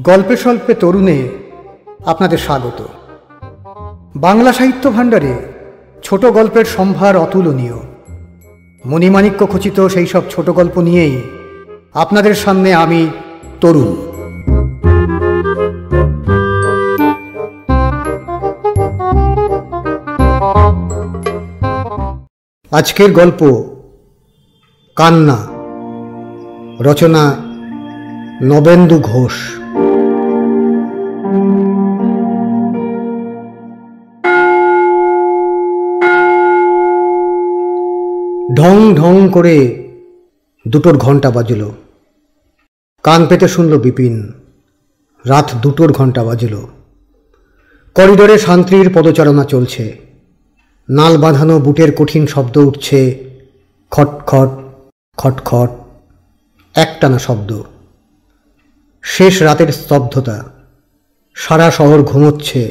গল্পে স্বল্পে তরুণে আপনাদের স্বাগত। বাংলা সাহিত্য ভাণ্ডারে ছোট গল্পের সম্ভার অতুলনীয়। মণিমাণিক্য খচিত সেই সব ছোট গল্প নিয়েই আপনাদের সামনে আমি তরুণ। আজকের গল্প কান্না, রচনা নবেন্দু ঘোষ। ঢং ঢং করে দুটোর ঘণ্টা বাজল। কান পেতে শুনল বিপিন। রাত 2টোর ঘণ্টা বাজল। করিডোরে শান্তির পদচারণা চলছে। নাল বাঁধানো বুটের কঠিন শব্দ উঠছে, খটখট খটখট, একটানা শব্দ। শেষ রাতের স্তব্ধতা। সারা শহর ঘুমোচ্ছে,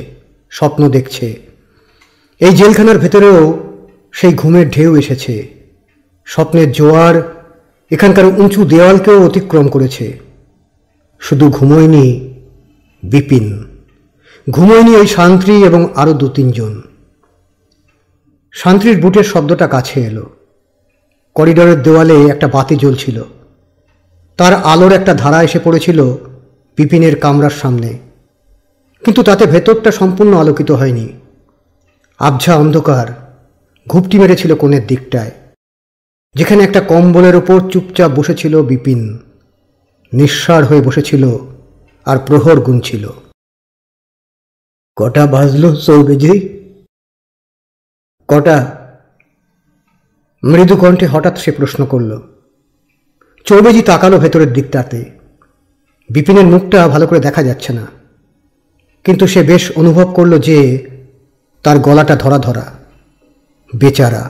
স্বপ্ন দেখছে। এই জেলখানার ভেতরেও সেই ঘুমের ঢেউ এসেছে। স্বপ্নের জোয়ার এখানকার উঁচু দেওয়ালকেও অতিক্রম করেছে। শুধু ঘুমোয়নি বিপিন, ঘুমোয়নি ওই শান্তি এবং আরও 2-3 জন। শান্তির বুটের শব্দটা কাছে এলো। করিডোরের দেওয়ালে একটা বাতি জ্বলছিল। তার আলোর একটা ধারা এসে পড়েছিল বিপিনের কামরার সামনে, কিন্তু তাতে ভেতরটা সম্পূর্ণ আলোকিত হয়নি। আবঝা অন্ধকার ঘুপটি মেরেছিল কোণের দিকটায়, যেখানে একটা কম্বলের ওপর চুপচাপ বসেছিল বিপিন। নিঃসাড় হয়ে বসেছিল আর প্রহর গুনছিল। কটা বাজল সৌবেজি? কটা? মৃদু কণ্ঠে হঠাৎ সে প্রশ্ন করল। চৌবেজি তাকালো ভেতরের দিকটাতে। বিপিনের মুখটা ভালো করে দেখা যাচ্ছে না, কিন্তু সে বেশ অনুভব করল যে তার গলাটা ধরা ধরা। বেচারা।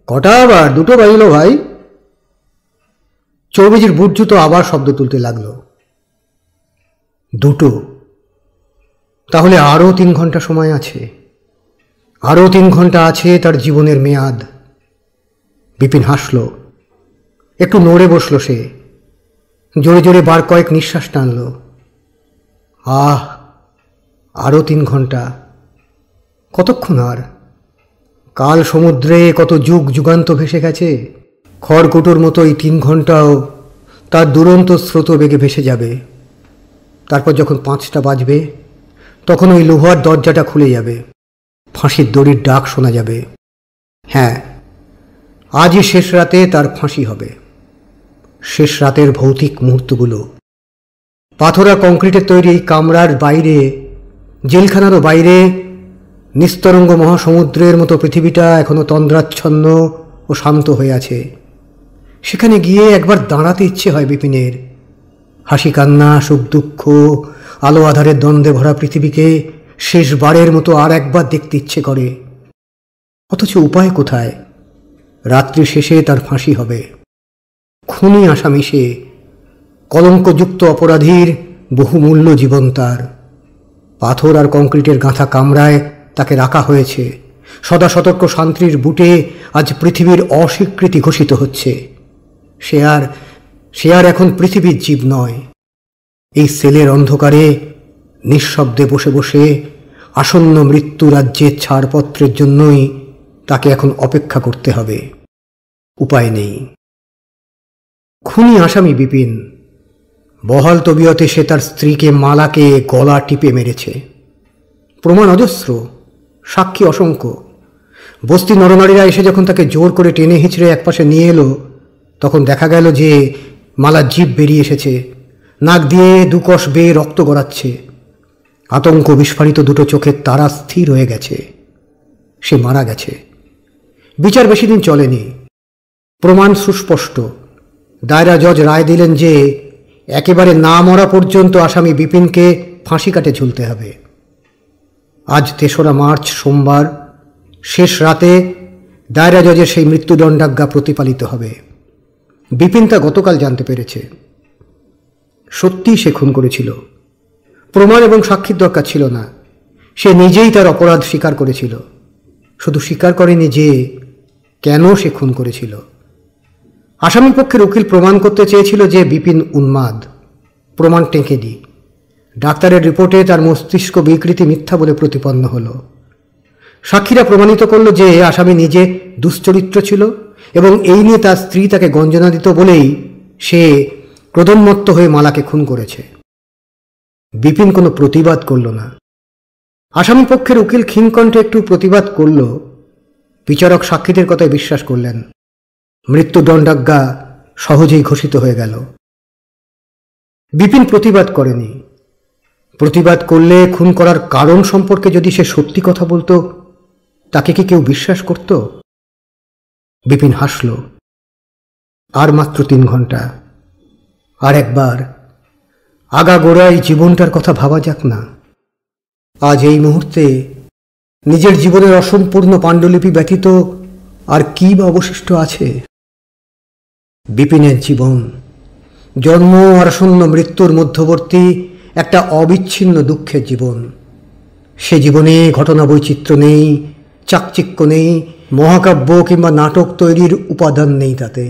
কটা আবার? 2টো বাজল ভাই। চৌবেজির বুট জুতো আবার শব্দ তুলতে লাগলো। 2টো? তাহলে আরও 3 ঘন্টা সময় আছে। আরও 3 ঘন্টা আছে তার জীবনের মেয়াদ। বিপিন হাসল। একটু নড়ে বসল সে। জোরে জোরে বার কয়েক নিঃশ্বাস টানল। আরও 3 ঘন্টা। কতক্ষণ আর? কাল সমুদ্রে কত যুগ যুগান্ত ভেসে গেছে। খড়কুটোর মতো এই 3 ঘন্টাও তার দুরন্ত স্রোত বেগে ভেসে যাবে। তারপর যখন 5টা বাজবে, তখন ওই লোহার দরজাটা খুলে যাবে। ফাঁসির দড়ির ডাক শোনা যাবে। হ্যাঁ, আজই শেষ রাতে তার ফাঁসি হবে। শেষ রাতের ভৌতিক মুহূর্তগুলো। পাথরা কংক্রিটের তৈরি এই কামরার বাইরে, জেলখানারও বাইরে, নিস্তরঙ্গ মহাসমুদ্রের মতো পৃথিবীটা এখনো তন্দ্রাচ্ছন্ন ও শান্ত হয়ে আছে। সেখানে গিয়ে একবার দাঁড়াতে ইচ্ছে হয় বিপিনের। হাসি কান্না, সুখ দুঃখ, আলো আধারের দ্বন্দ্বে ভরা পৃথিবীকে শেষবারের মতো আর একবার দেখতে ইচ্ছে করে। অথচ উপায় কোথায়? রাত্রি শেষে তার ফাঁসি হবে। খুনি আসামি সে, কলঙ্কযুক্ত অপরাধীর বহুমূল্য জীবন তার। পাথর আর কংক্রিটের গাঁথা কামরায় তাকে রাখা হয়েছে। সদা সতর্ক শান্তির বুটে আজ পৃথিবীর অস্বীকৃতি ঘোষিত হচ্ছে। সে আর এখন পৃথিবীর জীব নয়। এই সেলের অন্ধকারে নিঃশব্দে বসে বসে আসন্ন মৃত্যু রাজ্যের ছাড়পত্রের জন্যই তাকে এখন অপেক্ষা করতে হবে। উপায় নেই। খুনি আসামি বিপিন। বহাল তবিয়তে সে তার স্ত্রীকে মালাকে গলা টিপে মেরেছে। প্রমাণ অজস্র, সাক্ষী অসংখ্য। বস্তি নরনারীরা এসে যখন তাকে জোর করে টেনে হিঁচড়ে একপাশে নিয়ে এলো, তখন দেখা গেল যে মালার জিভ বেরিয়ে এসেছে। নাক দিয়ে 2 কষ বেয়ে রক্ত গড়াচ্ছে। আতঙ্ক বিস্ফারিত 2টো চোখের তারা স্থির হয়ে গেছে। সে মারা গেছে। বিচার বেশি দিন চলেনি। প্রমাণ সুস্পষ্ট। দায়রা জজ রায় দিলেন যে একেবারে না মরা পর্যন্ত আসামি বিপিনকে ফাঁসি কাটে ঝুলতে হবে। আজ 3রা মার্চ সোমবার, শেষ রাতে দায়রা জজের সেই মৃত্যুদণ্ডাজ্ঞা প্রতিপালিত হবে। বিপিন তা গতকাল জানতে পেরেছে। সত্যিই সে খুন করেছিল। প্রমাণ এবং সাক্ষীর দরকার ছিল না। সে নিজেই তার অপরাধ স্বীকার করেছিল। শুধু স্বীকার করেনি যে কেন সে খুন করেছিল। আসামি পক্ষের উকিল প্রমাণ করতে চেয়েছিল যে বিপিন উন্মাদ, প্রমাণ টেঁকে দিই। ডাক্তারের রিপোর্টে তার মস্তিষ্ক বিকৃতি মিথ্যা বলে প্রতিপন্ন হলো। সাক্ষীরা প্রমাণিত করল যে আসামি নিজে দুশ্চরিত্র ছিল এবং এই নিয়ে তার স্ত্রী তাকে গঞ্জনা দিত বলেই সে ক্রোধোন্মত্ত হয়ে মালাকে খুন করেছে। বিপিন কোনো প্রতিবাদ করল না। আসামি পক্ষের উকিল ক্ষীণকণ্ঠে একটু প্রতিবাদ করল। বিচারক সাক্ষীদের কথায় বিশ্বাস করলেন। মৃত্যুদণ্ডাজ্ঞা সহজেই ঘোষিত হয়ে গেল। বিপিন প্রতিবাদ করেনি। প্রতিবাদ করলে খুন করার কারণ সম্পর্কে যদি সে সত্যি কথা বলতো, তাকে কি কেউ বিশ্বাস করত? বিপিন হাসল। আর মাত্র 3 ঘন্টা। আর একবার আগাগোড়াই জীবনটার কথা ভাবা যাক না। আজ এই মুহূর্তে নিজের জীবনের অসম্পূর্ণ পাণ্ডুলিপি ব্যতীত আর কি বা অবশিষ্ট আছে? বিপিনের জীবন জন্ম আর আসন্ন মৃত্যুর মধ্যবর্তী একটা অবিচ্ছিন্ন দুঃখের জীবন। সে জীবনে ঘটনা বৈচিত্র্য নেই, চাকচিক্য নেই, মহাকাব্য কিংবা নাটক তৈরির উপাদান নেই তাতে।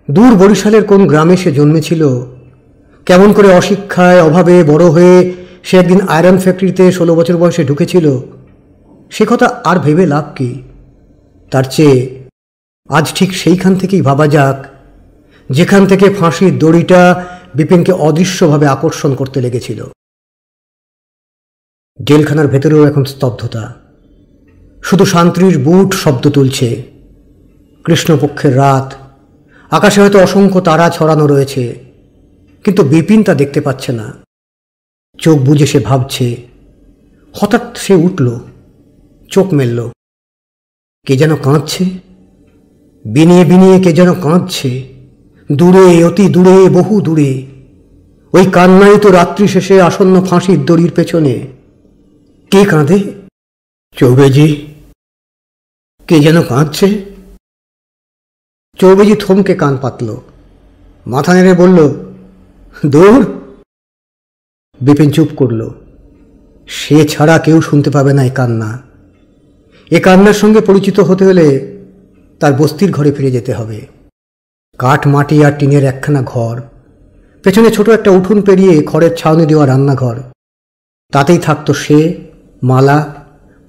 দূর বরিশালের কোন গ্রামে সে জন্মেছিল, কেমন করে অশিক্ষায় অভাবে বড় হয়ে সে একদিন আয়রন ফ্যাক্টরিতে 16 বছর বয়সে ঢুকেছিল, সে কথা আর ভেবে লাভ কি? তার চেয়ে আজ ঠিক সেইখান থেকেই ভাবা যাক যেখান থেকে ফাঁসির দড়িটা বিপিনকে অদৃশ্যভাবে আকর্ষণ করতে লেগেছিল। জেলখানার ভেতরেও এখন স্তব্ধতা। শুধু শান্তির বুট শব্দ তুলছে। কৃষ্ণপক্ষের রাত, আকাশে হয়তো অসংখ্য তারা ছড়ানো রয়েছে, কিন্তু বিপিন তা দেখতে পাচ্ছে না। চোখ বুজে সে ভাবছে। হঠাৎ সে উঠল, চোখ মেলল। কে যেন কাঁদছে, বিনিয়ে বিনিয়ে কে যেন কাঁদছে, দূরে, অতি দূরে, বহু দূরে। ওই কান্নাই তো রাত্রি শেষে আসন্ন ফাঁসির দড়ির পেছনে। কে কাঁদে? চৌবেজি। কে যেন কাঁদছে। চৌবেজি থমকে কান পাতল, মাথা নেড়ে বলল, দূর। বিপিন চুপ করল। সে ছাড়া কেউ শুনতে পাবে না এ কান্না। এ কান্নার সঙ্গে পরিচিত হতে হলে তার বস্তির ঘরে ফিরে যেতে হবে। কাঠ, মাটি আর টিনের একখানা ঘর, পেছনে ছোট একটা উঠোন পেরিয়ে খড়ের ছাউনি দেওয়া রান্নাঘর। তাতেই থাকত সে, মালা,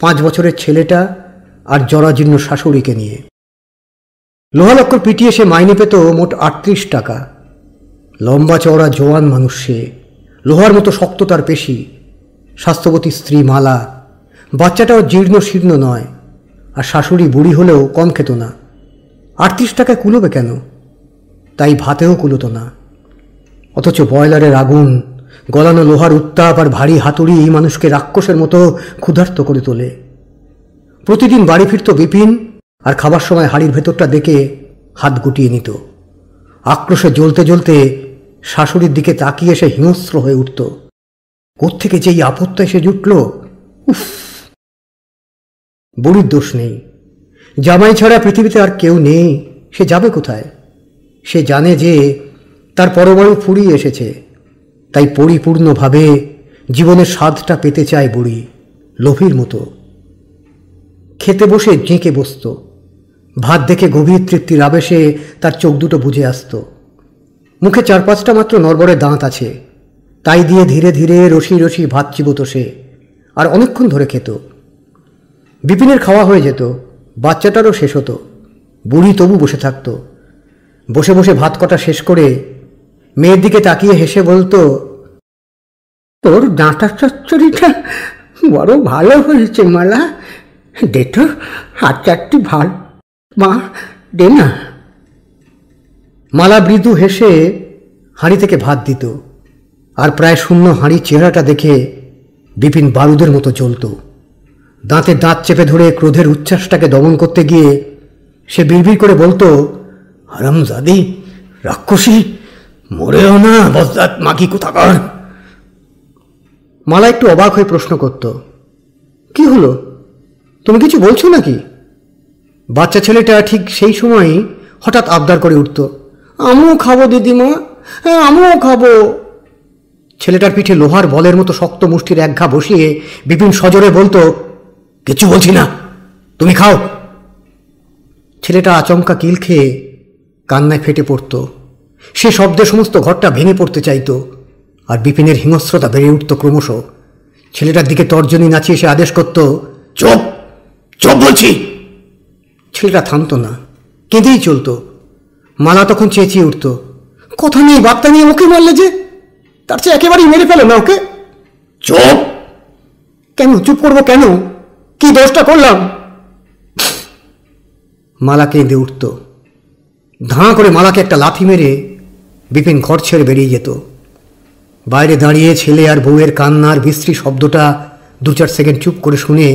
5 বছরের ছেলেটা আর জরাজীর্ণ শাশুড়িকে নিয়ে। লোহালক্কর পিটিয়ে সে মাইনে পেত মোট 38 টাকা। লম্বা চওড়া জোয়ান মানুষ সে, লোহার মতো শক্ত তার পেশি। স্বাস্থ্যবতী স্ত্রী মালা, বাচ্চাটাও জীর্ণ শীর্ণ নয়, আর শাশুড়ি বুড়ি হলেও কম খেত না। 38 টাকায় কুলোবে কেন? তাই ভাতেও কুলোতো না। অথচ বয়লারের আগুন, গলানো লোহার উত্তাপ আর ভারী হাতুড়ি এই মানুষকে রাক্ষসের মতো ক্ষুধার্ত করে তোলে। প্রতিদিন বাড়ি ফিরত বিপিন, আর খাবার সময় হাড়ির ভেতরটা দেখে হাত গুটিয়ে নিত। আক্রোশে জ্বলতে জ্বলতে শাশুড়ির দিকে তাকিয়ে সে হিংস্র হয়ে উঠত। কোত্থেকে যে এই আপত্তি এসে জুটল! উফ! বুড়ির দোষ নেই। জামাই ছাড়া পৃথিবীতে আর কেউ নেই। সে যাবে কোথায়? সে জানে যে তার পরমাণু ফুরিয়ে এসেছে, তাই পরিপূর্ণভাবে জীবনের স্বাদটা পেতে চায় বুড়ি, লোভীর মতো। খেতে বসে জেঁকে বসত। ভাত দেখে গভীর তৃপ্তির আবেশে তার চোখ দুটো বুজে আসত। মুখে 4-5টা মাত্র নড়বড়ে দাঁত আছে, তাই দিয়ে ধীরে ধীরে রসি রসি ভাত চিবোত সে, আর অনেকক্ষণ ধরে খেত। বিপিনের খাওয়া হয়ে যেত, বাচ্চাটারও শেষ হতো। বুড়ি তবু বসে থাকত। বসে বসে ভাত কটা শেষ করে মেয়ের দিকে তাকিয়ে হেসে বলতো, তোর ডাঁটা চচ্চড়িটা বড় ভালো হয়েছে মালা, দে তো হাত 4টি ভাত। মা, দে না। মালা মৃদু হেসে হাঁড়ি থেকে ভাত দিত, আর প্রায় শূন্য হাঁড়ির চেহারাটা দেখে বিপিন বারুদের মতো জ্বলত। দাঁতে দাঁত চেপে ধরে ক্রোধের উচ্ছ্বাসটাকে দমন করতে গিয়ে সে বিড়বিড় করে বলতো, হারামজাদি, রাক্ষসী, মরেও না বজ্জাত মাগি কোথাকার। মালা একটু অবাক হয়ে প্রশ্ন করত, কি হলো? তুমি কিছু বলছো নাকি? বাচ্চা ছেলেটা ঠিক সেই সময়ই হঠাৎ আবদার করে উঠত, আমিও খাবো দিদিমা, হ্যাঁ আমিও খাবো। ছেলেটার পিঠে লোহার বলের মতো শক্ত মুষ্টির এক ঘা বসিয়ে বিপিন সজোরে বলতো, কিছু বলছি না, তুমি খাও। ছেলেটা আচমকা কিল খেয়ে কান্নায় ফেটে পড়ত সে শব্দে সমস্ত ঘরটা ভেঙে পড়তে চাইত, আর বিপিনের হিংস্রতা বেড়ে উঠত ক্রমশ। ছেলেটার দিকে তর্জনী নাচিয়ে সে আদেশ করত, চুপ চুপ বলছি। ছেলেটা থামত না, কেঁদেই চলত। মালা তখন চেঁচিয়ে উঠত, কথা নেই বার্তা নিয়ে ওকে মারলে যে, তার চেয়ে একেবারেই মেরে ফেলো না ওকে। চুপ। কেন চুপ করবো কেন? কি দোষটা করলাম? মালা কেঁদে উঠত। ধাঁ করে মালাকে একটা লাথি মেরে বিপিন ঘর ছেড়ে বেরিয়ে যেত। বাইরে দাঁড়িয়ে ছেলে আর বউয়ের কান্নার বিশ্রী শব্দটা 2-4 সেকেন্ড চুপ করে শুনে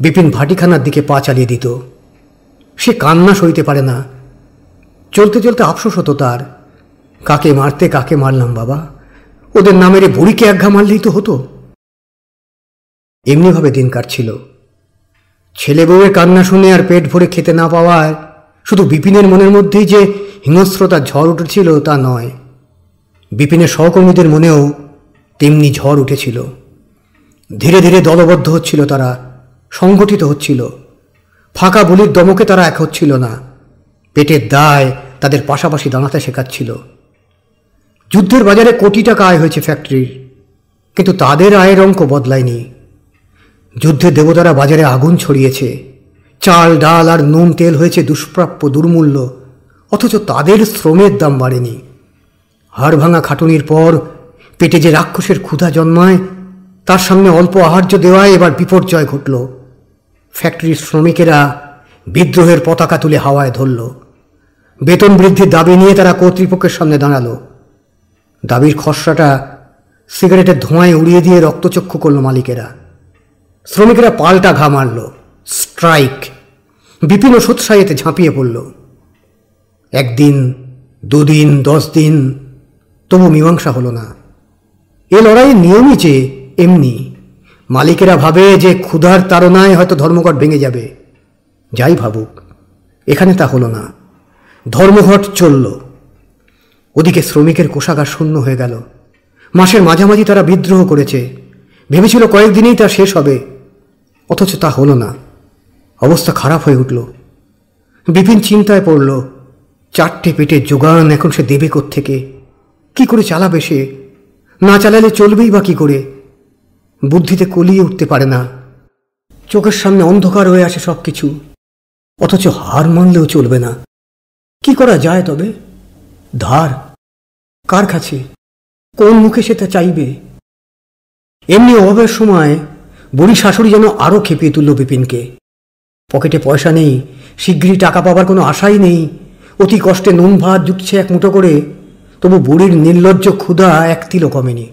বিপিন ভাটিখানার দিকে পা চালিয়ে দিত। সে কান্না সইতে পারে না। চলতে চলতে আফসোস হতো তার, কাকে মারতে কাকে মারলাম বাবা, ওদের না মেরে বুড়িকে একঘা মারলেই তো হতো। এমনিভাবে দিন কাটছিল। ছেলে বউয়ের কান্না শুনে আর পেট ভরে খেতে না পাওয়ায় শুধু বিপিনের মনের মধ্যেই যে হিংস্রতার ঝড় উঠেছিল তা নয়, বিপিনের সহকর্মীদের মনেও তেমনি ঝড় উঠেছিল। ধীরে ধীরে দলবদ্ধ হচ্ছিল তারা, সংগঠিত হচ্ছিল। ফাঁকা বুলির দমকে তারা এক হচ্ছিল না। পেটের দায় তাদের পাশাপাশি দাঁড়াতে শেখাচ্ছিল। যুদ্ধের বাজারে কোটি টাকা আয় হয়েছে ফ্যাক্টরির, কিন্তু তাদের আয়ের অঙ্ক বদলায়নি। যুদ্ধের দেবতারা বাজারে আগুন ছড়িয়েছে, চাল ডাল আর নুন তেল হয়েছে দুষ্প্রাপ্য দুর্মূল্য, অথচ তাদের শ্রমের দাম বাড়েনি। হাড় ভাঙা খাটুনির পর পেটে যে রাক্ষসের ক্ষুধা জন্মায়, তার সামনে অল্প আহার্য দেওয়ায় এবার বিপর্যয় ঘটল। ফ্যাক্টরির শ্রমিকেরা বিদ্রোহের পতাকা তুলে হাওয়ায় ধরল। বেতন বৃদ্ধির দাবি নিয়ে তারা কর্তৃপক্ষের সামনে দাঁড়ালো। দাবির খসড়াটা সিগারেটের ধোঁয়ায় উড়িয়ে দিয়ে রক্তচক্ষু করল মালিকেরা। শ্রমিকেরা পাল্টা ঘা মারল, স্ট্রাইক। বিপিন ও সোৎসাহিতে ঝাঁপিয়ে পড়ল। 1 দিন, 2 দিন, 10 দিন, তবু মীমাংসা হলো না। এ লড়াইয়ের নিয়মই যে এমনি। মালিকেরা ভাবে যে ক্ষুধার তাড়নায় হয়তো ধর্মঘট ভেঙে যাবে। যাই ভাবুক, এখানে তা হলো না। ধর্মঘট চলল। ওদিকে শ্রমিকের কোষাগার শূন্য হয়ে গেল। মাসের মাঝামাঝি তারা বিদ্রোহ করেছে, ভেবেছিল কয়েকদিনেই তা শেষ হবে, অথচ তা হলো না। অবস্থা খারাপ হয়ে উঠল। বিপিন চিন্তায় পড়ল, 4টে পেটের জোগান এখন সে দেবে কোত্থেকে? কি করে চালাবে সে? না চালালে চলবেই বা কি করে? বুদ্ধিতে কলিয়ে উঠতে পারে না। চোখের সামনে অন্ধকার হয়ে আসে সব কিছু, অথচ হার মানলেও চলবে না। কি করা যায় তবে? ধার কার কাছে? কোন মুখে সে তা চাইবে? এমনি অভাবের সময় বুড়ি শাশুড়ি যেন আরো খেপিয়ে তুলল বিপিনকে। পকেটে পয়সা নেই, শীঘ্রই টাকা পাবার কোনো আশাই নেই। অতি কষ্টে নুন ভাত জুটছে 1 মুঠো করে, তবু বুড়ির নির্লজ্জ ক্ষুধা 1 তিলও কমেনি।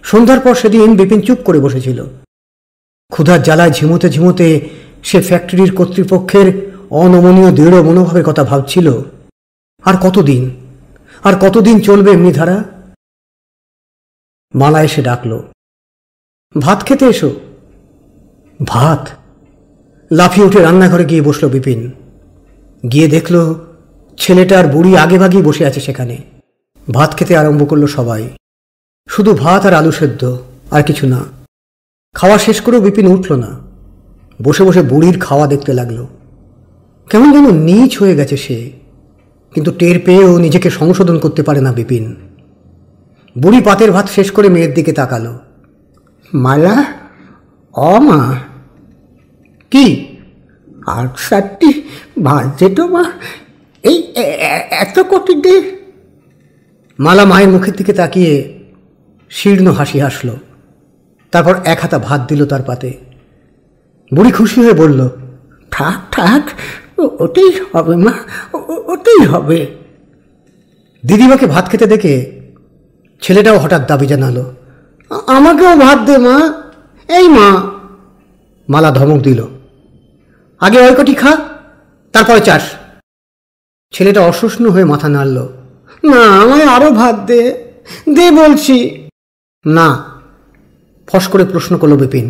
সন্ধ্যার পর সেদিন বিপিন চুপ করে বসেছিল। ক্ষুধার জ্বালায় ঝিমোতে ঝিমোতে সে ফ্যাক্টরির কর্তৃপক্ষের অনমনীয় দৃঢ় মনোভাবের কথা ভাবছিল। আর কতদিন চলবে এমনি ধারা? মালা এসে ডাকল, ভাত খেতে এসো। ভাত? লাফিয়ে উঠে রান্নাঘরে গিয়ে বসল বিপিন। গিয়ে দেখল ছেলেটা আর বুড়ি আগে ভাগেই বসে আছে সেখানে। ভাত খেতে আরম্ভ করলো সবাই। শুধু ভাত আর আলু সেদ্ধ, আর কিছু না। খাওয়া শেষ করেও বিপিন উঠল না। বসে বসে বুড়ির খাওয়া দেখতে লাগলো। কেমন যেন নীচ হয়ে গেছে সে, কিন্তু টের পেয়েও নিজেকে সংশোধন করতে পারে না বিপিন। বুড়ি পাতের ভাত শেষ করে মেয়ের দিকে তাকালো। মালা, মা। কি? আর 7টি ভাত যেত মা, এই এত কটি দে। মালা মায়ের মুখের দিকে তাকিয়ে শীর্ণ হাসি হাসল। তারপর 1 হাতা ভাত দিল তার পাতে। বুড়ি খুশি হয়ে বলল, থাক থাক, ওটাই হবে মা, ওটাই হবে। দিদিমাকে ভাত খেতে দেখে ছেলেটাও হঠাৎ দাবি জানালো, আমাকেও ভাত দে মা। এই মা। মালা ধমক দিল, আগে ওই কটি খা, তারপরে চাস। ছেলেটা অসুষ্ণু হয়ে মাথা নাড়ল, না আমায় আরো ভাত দে, দে বলছি। না। ফস করে প্রশ্ন করল বিপিন,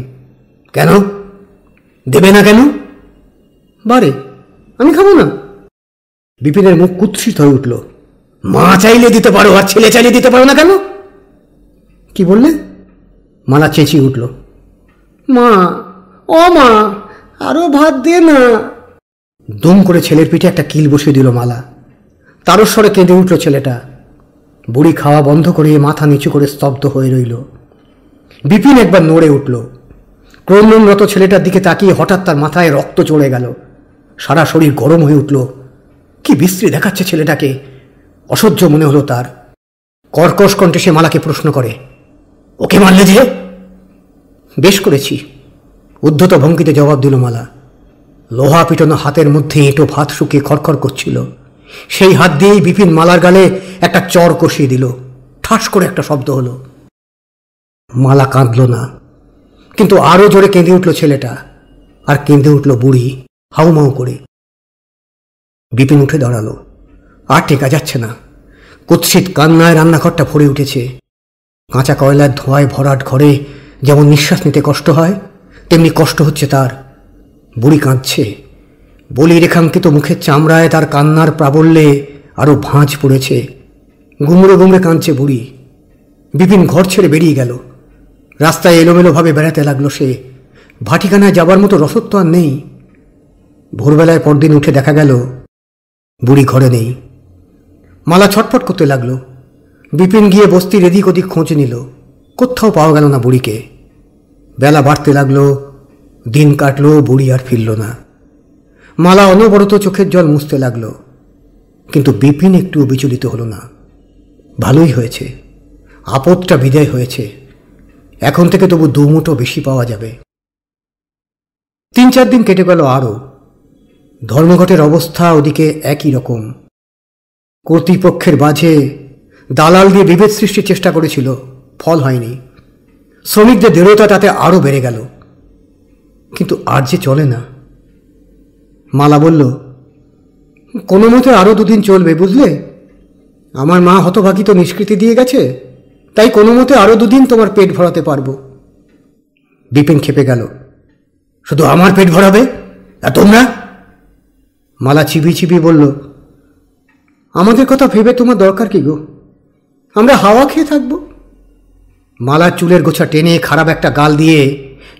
কেন দেবে না কেন? বারে, আমি খাবো না। বিপিনের মুখ কুৎসিত হয়ে উঠল। মা চাইলে দিতে পারো, আর ছেলে চাইলে দিতে পারো না কেন? কি বললে? মালা চেঁচিয়ে উঠল, মা, ও মা, আরো ভাত দে না। দুম করে ছেলের পিঠে একটা কিল বসিয়ে দিল মালা। তারস্বরে কেঁদে উঠল ছেলেটা। বুড়ি খাওয়া বন্ধ করে মাথা নিচু করে স্তব্ধ হয়ে রইল। বিপিন একবার নড়ে উঠল। ক্রন্দনরত ছেলেটার দিকে তাকিয়ে হঠাৎ তার মাথায় রক্ত চড়ে গেল। সারা শরীর গরম হয়ে উঠল। কি বিশ্রী দেখাচ্ছে ছেলেটাকে, অসহ্য মনে হলো তার। কর্কশ কণ্ঠে সে মালাকে প্রশ্ন করে, ওকে মারলে যে? বেশ করেছি, উদ্ধত ভঙ্গিতে জবাব দিল মালা। লোহা পিটানো হাতের মধ্যে এঁটো ভাত শুকিয়ে খড়খড় করছিল। সেই হাত দিয়েই বিপিন মালার গালে একটা চর কষিয়ে দিল। ঠাস করে একটা শব্দ হলো। মালা কাঁদল না, কিন্তু আরো জোরে কেঁদে উঠল ছেলেটা। আর কেঁদে উঠল বুড়ি হাউমাউ করে। বিপিন উঠে দাঁড়ালো। আর টেকা যাচ্ছে না। কুৎসিত কান্নায় রান্নাঘরটা ভরে উঠেছে। কাঁচা কয়লার ধোঁয়ায় ভরাট ঘরে যেমন নিঃশ্বাস নিতে কষ্ট হয়, তেমনি কষ্ট হচ্ছে তার। বুড়ি কাঁদছে। বলি রেখাঙ্কিত মুখের চামড়ায় তার কান্নার প্রাবল্যে আরো ভাঁজ পড়েছে। গুমড়ে গুমড়ে কাঁদছে বুড়ি। বিপিন ঘর ছেড়ে বেরিয়ে গেল। রাস্তায় এলোমেলোভাবে বেড়াতে লাগলো সে। ভাটিখানায় যাবার মতো রসদ তো আর নেই। ভোরবেলায় পরদিন উঠে দেখা গেল বুড়ি ঘরে নেই। মালা ছটফট করতে লাগলো। বিপিন গিয়ে বস্তির এদিক ওদিক খোঁজ নিল। কোথাও পাওয়া গেল না বুড়িকে। বেলা বাড়তে লাগলো, দিন কাটলো, বুড়ি আর ফিরল না। মালা অনবরত চোখের জল মুছতে লাগলো, কিন্তু বিপিন একটুও বিচলিত হলো না। ভালোই হয়েছে, আপদটা বিদায় হয়েছে। এখন থেকে তবু দুমুঠো বেশি পাওয়া যাবে। 3-4 দিন কেটে গেল আরও। ধর্মঘটের অবস্থা ওদিকে একই রকম। কর্তৃপক্ষের বাঝে দালাল দিয়ে বিভেদ সৃষ্টির চেষ্টা করেছিল, ফল হয়নি। শ্রমিকদের দৃঢ়তা তাতে আরও বেড়ে গেল। কিন্তু আর যে চলে না। মালা বলল, কোনো মতে আরও 2 দিন চলবে, বুঝলে? আমার মা হতভাগী তো নিষ্কৃতি দিয়ে গেছে, তাই কোনো মতে আরও 2 দিন তোমার পেট ভরাতে পারবো। বিপিন খেপে গেল। শুধু আমার পেট ভরাবে আর তোমরা? মালা চিবি চিবি বলল, আমাদের কথা ভেবে তোমার দরকার কি গো? আমরা হাওয়া খেয়ে থাকবো। মালার চুলের গোছা টেনে খারাপ একটা গাল দিয়ে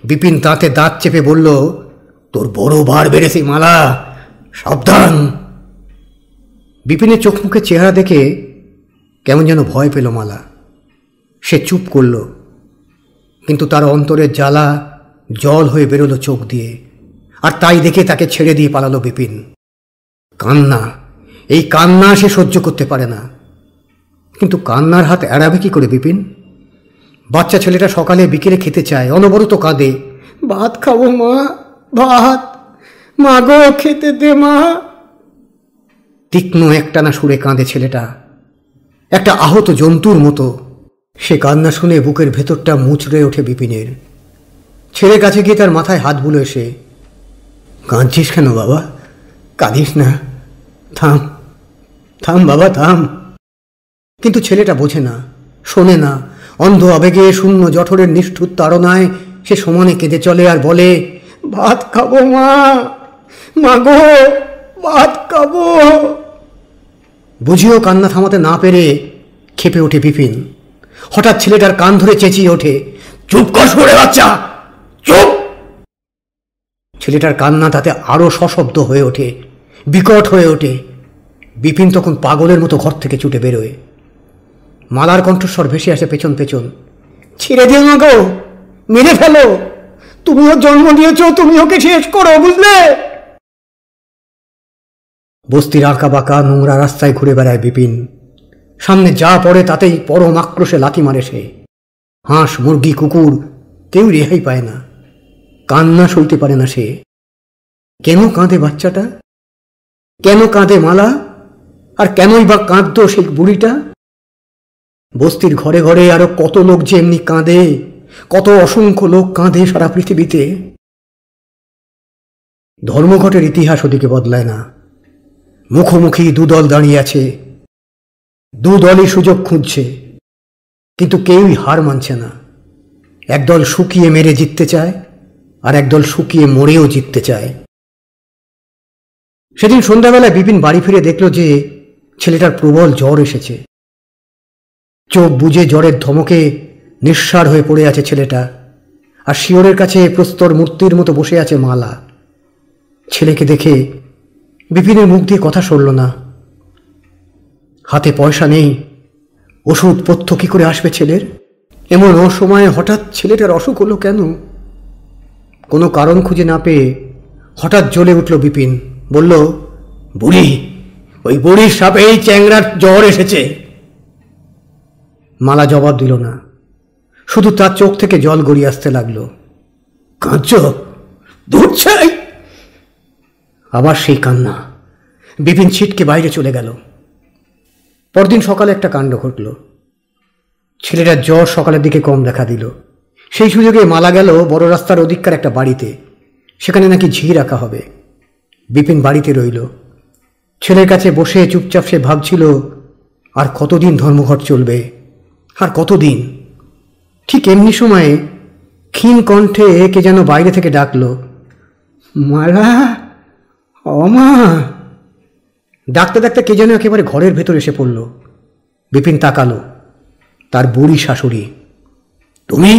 বিপিন দাঁতে দাঁত চেপে বলল, তোর বড় বার বেড়েছে মালা, সাবধান। বিপিনের চোখ মুখের চেহারা দেখে কেমন যেন ভয় পেল মালা। সে চুপ করল, কিন্তু তার অন্তরের জ্বালা জল হয়ে বেরোলো চোখ দিয়ে। আর তাই দেখে তাকে ছেড়ে দিয়ে পালালো বিপিন। কান্না, এই কান্না সে সহ্য করতে পারে না। কিন্তু কান্নার হাত এড়াবে কি করে বিপিন? বাচ্চা ছেলেটা সকালে বিকেলে খেতে চায়, অনবরত কাঁদে, ভাত খাবো মা, ভাত, মা গো খেতে দে মা। তীক্ষ্ণ একটানা সুরে কাঁদে ছেলেটা, একটা আহত জন্তুর মতো। সে কান্না শুনে বুকের ভেতরটা মুচড়ে ওঠে বিপিনের। ছেলে কাছে গিয়ে তার মাথায় হাত বুলো এসে, কাঁদছিস কেন বাবা? কাঁদিস না, থাম থাম বাবা থাম। কিন্তু ছেলেটা বোঝে না, শোনে না। অন্ধ আবেগে শূন্য জঠরের নিষ্ঠুর তাড়নায় সে সমানে কেঁদে চলে আর বলে, ভাত খাবো মা, মা গো ভাত খাবো। বুঝিও কান্না থামাতে না পেরে খেপে ওঠে বিপিন। হঠাৎ ছেলেটার কান ধরে চেঁচিয়ে ওঠে, চুপ কর শুয়োরে বাচ্চা, চুপ। ছেলেটার কান্না তাতে আরো সশব্দ হয়ে ওঠে, বিকট হয়ে ওঠে। বিপিন তখন পাগলের মতো ঘর থেকে ছুটে বেরোয়। মালার কণ্ঠস্বর ভেসে আসে পেছন পেছন, ছেড়ে দিও না গো, মেরে ফেলো, তুমি ওর জন্ম দিয়েছ, তুমি ওকে শেষ করো, বুঝলে? বস্তির আঁকা বাঁকা নোংরা রাস্তায় ঘুরে বেড়ায় বিপিন। সামনে যা পড়ে তাতেই পরম আক্রোশে লাথি মারে সে। হাঁস, মুরগি, কুকুর কেউ রেহাই পায় না। কান্না সইতে পারে না সে। কেন কাঁদে বাচ্চাটা? কেন কাঁদে মালা? আর কেনই বা কাঁদত সেই বুড়িটা? বস্তির ঘরে ঘরে আরো কত লোক যে এমনি কাঁদে, কত অসংখ্য লোক কাঁদে সারা পৃথিবীতে। ধর্মঘটের ইতিহাস ওদিকে বদলায় না। মুখোমুখি 2 দল দাঁড়িয়ে আছে। 2 দলই সুযোগ খুঁজছে, কিন্তু কেউই হার মানছে না। একদল শুকিয়ে মেরে জিততে চায়, আর একদল শুকিয়ে মরেও জিততে চায়। সেদিন সন্ধ্যাবেলায় বিপিন বাড়ি ফিরে দেখল যে ছেলেটার প্রবল জ্বর এসেছে। চোখ বুজে জ্বরের ধমকে নিঃসাড় হয়ে পড়ে আছে ছেলেটা। আর শিওরের কাছে প্রস্তর মূর্তির মতো বসে আছে মালা। ছেলেকে দেখে বিপিনের মুখ দিয়ে কথা সরল না। হাতে পয়সা নেই, ওষুধ পথ্য কি করে আসবে ছেলের? এমন অসময়ে হঠাৎ ছেলেটার অসুখ হলো কেন? কোনো কারণ খুঁজে না পেয়ে হঠাৎ জ্বলে উঠল বিপিন। বলল, বুড়ি, ওই বুড়ির সাপেই চ্যাংড়ার জ্বর এসেছে। মালা জবাব দিল না, শুধু তার চোখ থেকে জল গড়িয়ে আসতে লাগলো। কাঁদছ? দূর চাই। আবার সেই কান্না। বিপিন ছিটকে বাইরে চলে গেল। পরদিন সকালে একটা কাণ্ড ঘটল। ছেলেটার জ্বর সকালের দিকে কম দেখা দিল। সেই সুযোগে মালা গেল বড় রাস্তার ওদিককার একটা বাড়িতে। সেখানে নাকি ঝি রাখা হবে। বিপিন বাড়িতে রইল। ছেলের কাছে বসে চুপচাপ সে ভাবছিল, আর কতদিন ধর্মঘট চলবে, আর কতদিন? ঠিক এমনি সময়ে ক্ষীণ কণ্ঠে কে যেন বাইরে থেকে ডাকল, মালা, অমা। ডাকতে ডাকতে কে যেন একেবারে ঘরের ভেতর এসে পড়ল। বিপিন তাকালো, তার বুড়ি শাশুড়ি। তুমি?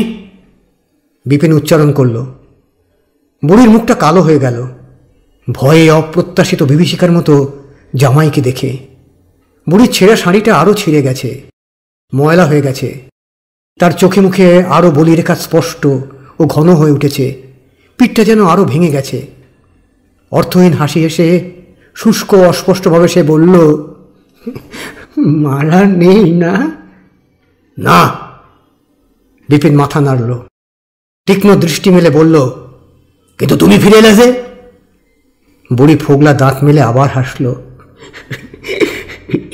বিপিন উচ্চারণ করল। বুড়ির মুখটা কালো হয়ে গেল, ভয়ে অপ্রত্যাশিত বিভীষিকার মতো জামাইকে দেখে। বুড়ির ছেঁড়া শাড়িটা আরও ছিঁড়ে গেছে, ময়লা হয়ে গেছে। তার চোখে মুখে আরও বলিরেখা স্পষ্ট ও ঘন হয়ে উঠেছে। পিঠটা যেন আরও ভেঙে গেছে। অর্থহীন হাসি হেসে শুষ্ক অস্পষ্টভাবে সে বলল, মালা নেই না? না। বিপিন মাথা নাড়ল, তীক্ষ্ণ দৃষ্টি মেলে বলল, কিন্তু তুমি ফিরে এলে যে? বুড়ি ফোগলা দাঁত মেলে আবার হাসল।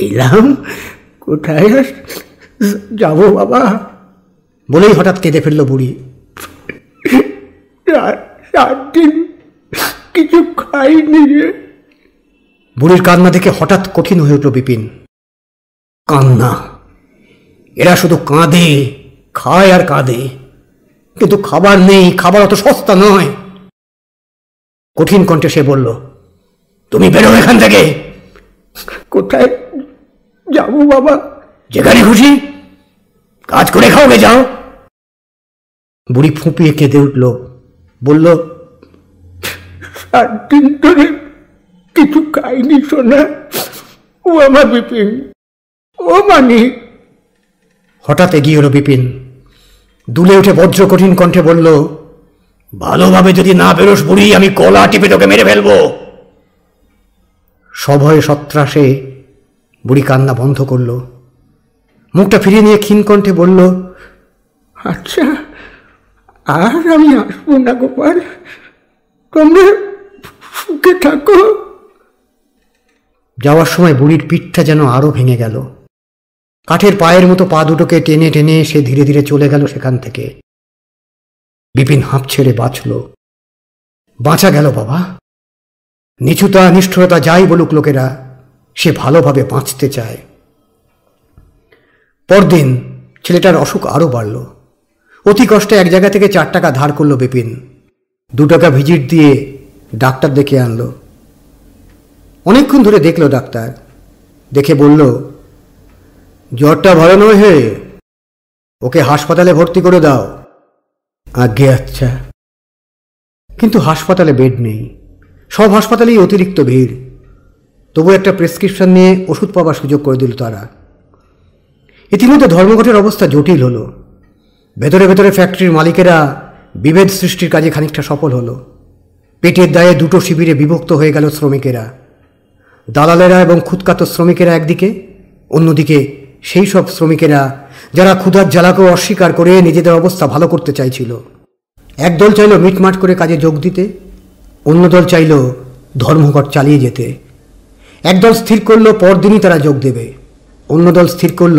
এলাম, কোথায় যাব বাবা? বলেই হঠাৎ কেঁদে ফেলল বুড়ি। 7 দিন কিছু খাইনি। বুড়ির কান্না দেখে হঠাৎ কঠিন হয়ে উঠল বিপিন। কান্না? এরা শুধু কাঁদে, খায় আর কাঁদে, কিন্তু খাবার নেই। খাবার অত সস্তা নয়। কঠিন কণ্ঠে সে বলল, তুমি বেরো এখান থেকে। কোথায় যাবো বাবা? যেখানে খুশি, কাজ করে খাওগে, যাও। বুড়ি ফুঁপিয়ে কেঁদে উঠল, বলল, 7 দিন ধরে কিছু খাইনি সোনা। ও আমার বিপিন, ও মানি। হঠাৎ এগিয়ে এলো বিপিন, দুলে উঠে বজ্র কঠিন কণ্ঠে বলল, ভালোভাবে যদি না বেরোস বুড়ি, আমি গলা টিপে তোকে মেরে ফেলবো। সভয়ে সত্রাসে বুড়ি কান্না বন্ধ করল। মুখটা ফিরিয়ে নিয়ে ক্ষীণ কণ্ঠে বলল, আচ্ছা, আর আমি আসবো না গোপাল, তোমরা সুখে থাকো। যাওয়ার সময় বুড়ির পিঠটা যেন আরো ভেঙে গেল। কাঠের পায়ের মতো পা দুটোকে টেনে টেনে সে ধীরে ধীরে চলে গেল সেখান থেকে। বিপিন হাঁপ ছেড়ে বাঁচল। বাঁচা গেল বাবা। নিচুতা নিষ্ঠুরতা যাই বলুক লোকেরা, সে ভালোভাবে বাঁচতে চায়। পরদিন ছেলেটার অসুখ আরো বাড়ল। অতি কষ্টে এক জায়গা থেকে 4 টাকা ধার করল বিপিন। 2 টাকা ভিজিট দিয়ে ডাক্তার ডেকে আনলো। অনেকক্ষণ ধরে দেখল ডাক্তার। দেখে বলল, জ্বরটা ভালো নয় হে, ওকে হাসপাতালে ভর্তি করে দাও। আজ্ঞে আচ্ছা। কিন্তু হাসপাতালে বেড নেই। সব হাসপাতালেই অতিরিক্ত ভিড়। তবু একটা প্রেসক্রিপশন নিয়ে ওষুধ পাবার সুযোগ করে দিল তারা। ইতিমধ্যে ধর্মঘটের অবস্থা জটিল হলো। ভেতরে ভেতরে ফ্যাক্টরির মালিকেরা বিভেদ সৃষ্টির কাজে খানিকটা সফল হলো। পেটের দায়ে 2টো শিবিরে বিভক্ত হয়ে গেল শ্রমিকেরা। দালালেরা এবং খুদকাত শ্রমিকেরা একদিকে, অন্যদিকে সেই সব শ্রমিকেরা যারা ক্ষুধার জ্বালাকেও অস্বীকার করে নিজেদের অবস্থা ভালো করতে চাইছিল। একদল চাইল মিটমাট করে কাজে যোগ দিতে, অন্য দল চাইল ধর্মঘট চালিয়ে যেতে। একদল স্থির করল পরদিনই তারা যোগ দেবে, অন্য দল স্থির করল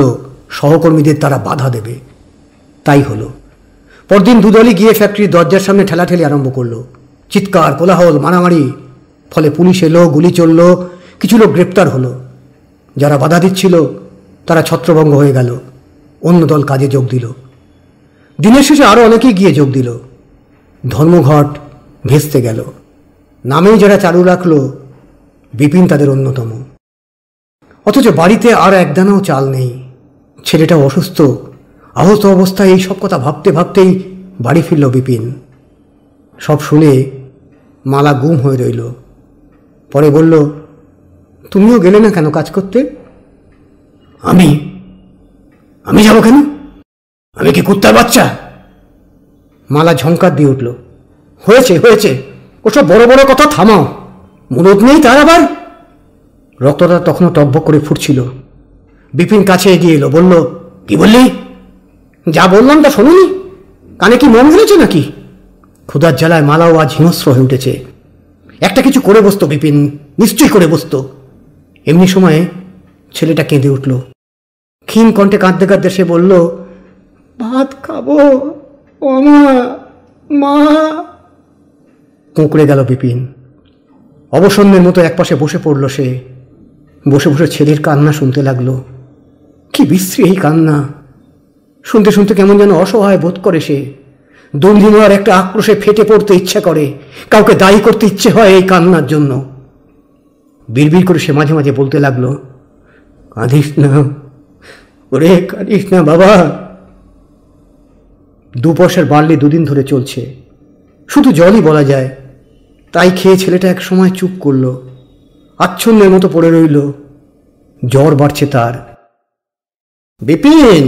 সহকর্মীদের তারা বাধা দেবে। তাই হলো। পরদিন 2 দলই গিয়ে ফ্যাক্টরির দরজার সামনে ঠেলাঠেলি আরম্ভ করলো। চিৎকার, কোলাহল, মারামারি। ফলে পুলিশ এলো, গুলি চলল, কিছু লোক গ্রেপ্তার হলো। যারা বাধা দিচ্ছিল তারা ছত্রভঙ্গ হয়ে গেল। অন্য দল কাজে যোগ দিল। দিনের শেষে আরও অনেকেই গিয়ে যোগ দিল। ধর্মঘট ভেস্তে গেল। নামেই যারা চালু রাখলো, বিপিন তাদের অন্যতম। অথচ বাড়িতে আর একদানাও চাল নেই। ছেলেটা অসুস্থ, আহত অবস্থায় এই সব কথা ভাবতে ভাবতেই বাড়ি ফিরল বিপিন। সব শুনে মালা গুম হয়ে রইল। পরে বলল, তুমিও গেলে না কেন কাজ করতে? আমি আমি যাব কেন? আমি কি কুত্তার বাচ্চা? মালা ঝংকার দিয়ে উঠল। হয়েছে হয়েছে, ওসব বড় বড় কথা থামাও, মুরদ নেই তার আবার। রক্তটা তখনও টকবক করে ফুটছিল। বিপিন কাছে এগিয়ে এলো, বলল, কি বললি? যা বললাম তা শোনোনি? কানে কি মন ধরেছে নাকি? ক্ষুধার জ্বালায় মালাও আজ হিংস্র হয়ে উঠেছে। একটা কিছু করে বসতো বিপিন, নিশ্চয়ই করে বসতো। এমনি সময়ে ছেলেটা কেঁদে উঠল। ক্ষীণ কণ্ঠে কাঁদতে কাঁদতে সে বলল, ভাত খাবো ও মা। কুঁকড়ে গেল বিপিন। অবসন্নের মতো একপাশে বসে পড়ল সে। বসে বসে ছেলের কান্না শুনতে লাগলো। কি বিশ্রী এই কান্না! শুনতে শুনতে কেমন যেন অসহায় বোধ করে সে। দন্দিমার একটা আক্রোশে ফেটে পড়তে ইচ্ছা করে, কাউকে দায়ী করতে ইচ্ছে হয় এই কান্নার জন্য। বিড়বিড় করে সে মাঝে মাঝে বলতে লাগলো, কাঁদিস না ওরে, কাঁদিস না বাবা। দুপয়সার বার্লি দুদিন ধরে চলছে, শুধু জলই বলা যায়। তাই খেয়ে ছেলেটা এক সময় চুপ করল, আচ্ছন্নের মতো পড়ে রইল। জ্বর বাড়ছে তার। বিপিন,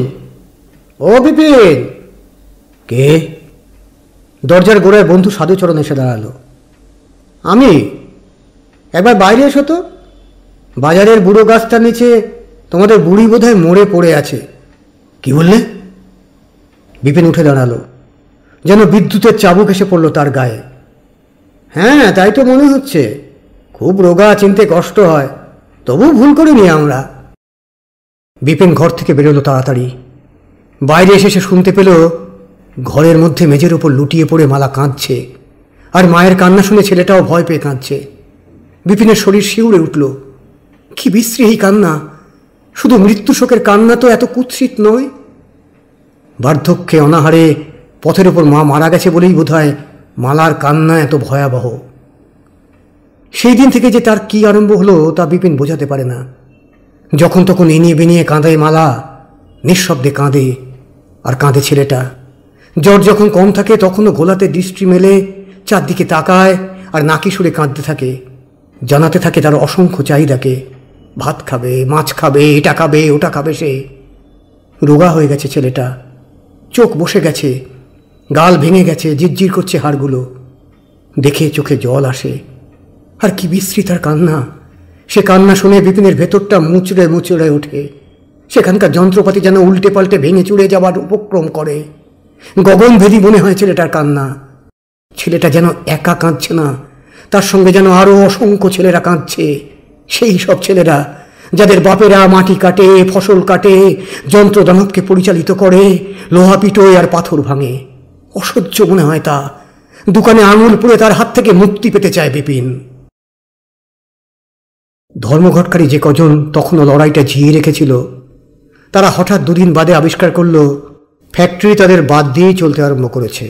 ও বিপিন। কে? দরজার গোড়ায় বন্ধু সাধুচরণ এসে দাঁড়ালো। আমি। একবার বাইরে এসো তো। বাজারের বুড়ো গাছটার নিচে তোমাদের বুড়ি বোধহয় মরে পড়ে আছে। কি বললে? বিপিন উঠে দাঁড়ালো, যেন বিদ্যুতের চাবুক এসে পড়ল তার গায়ে। হ্যাঁ, তাই তো মনে হচ্ছে। খুব রোগা, চিনতে কষ্ট হয়, তবু ভুল করিনি আমরা। বিপিন ঘর থেকে বেরোলো তাড়াতাড়ি। বাইরে এসে সে শুনতে পেল ঘরের মধ্যে মেঝের ওপর লুটিয়ে পড়ে মালা কাঁদছে, আর মায়ের কান্না শুনে ছেলেটাও ভয় পেয়ে কাঁদছে। বিপিনের শরীর শিউরে উঠল। কি বিশ্রী এই কান্না! শুধু মৃত্যু শোকের কান্না তো এত কুৎসিত নয়। বার্ধক্যে অনাহারে পথের ওপর মা মারা গেছে বলেই বোধহয় মালার কান্না এত ভয়াবহ। সেই দিন থেকে যে তার কি আরম্ভ হলো তা বিপিন বোঝাতে পারে না। যখন তখন এনিয়ে বেনিয়ে কাঁদে মালা, নিঃশব্দে কাঁদে। আর কাঁদে ছেলেটা। জ্বর যখন কম থাকে তখনও ঘোলাতে দৃষ্টি মেলে চারদিকে তাকায় আর নাকি সুরে কাঁদতে থাকে, জানাতে থাকে তার অসংখ্য চাহিদাকে। ভাত খাবে, মাছ খাবে, এটা খাবে, ওটা খাবে। সে রোগা হয়ে গেছে ছেলেটা, চোখ বসে গেছে, গাল ভেঙে গেছে, জিরজির করছে হাড়গুলো। দেখে চোখে জল আসে। আর কি বিশ্রী তার কান্না! সে কান্না শুনে বিপিনের ভেতরটা মুচড়ে মুচড়ে ওঠে। সেখানকার যন্ত্রপাতি যেন উল্টে পাল্টে ভেঙে চুড়ে যাবার উপক্রম করে। গগনভেদী মনে হয় ছেলেটার কান্না। ছেলেটা যেন একা কাঁদছে না, তার সঙ্গে যেন আরো অসংখ্য ছেলেরা কাঁদছে। সেই সব ছেলেরা যাদের বাপেরা মাটি কাটে, ফসল কাটে, যন্ত্রদানবকে পরিচালিত করে, লোহা পিটোয় আর পাথর ভাঙে। অসহ্য মনে হয় তা। দোকানে আঙুল পুড়ে তার হাত থেকে মুক্তি পেতে চায় বিপিন। ধর্মঘটকারী যে কজন তখনও লড়াইটা জিয়ে রেখেছিল, তারা হঠাৎ দুদিন বাদে আবিষ্কার করল ফ্যাক্টরি তাদের বাদ দিয়েই চলতে আরম্ভ করেছে।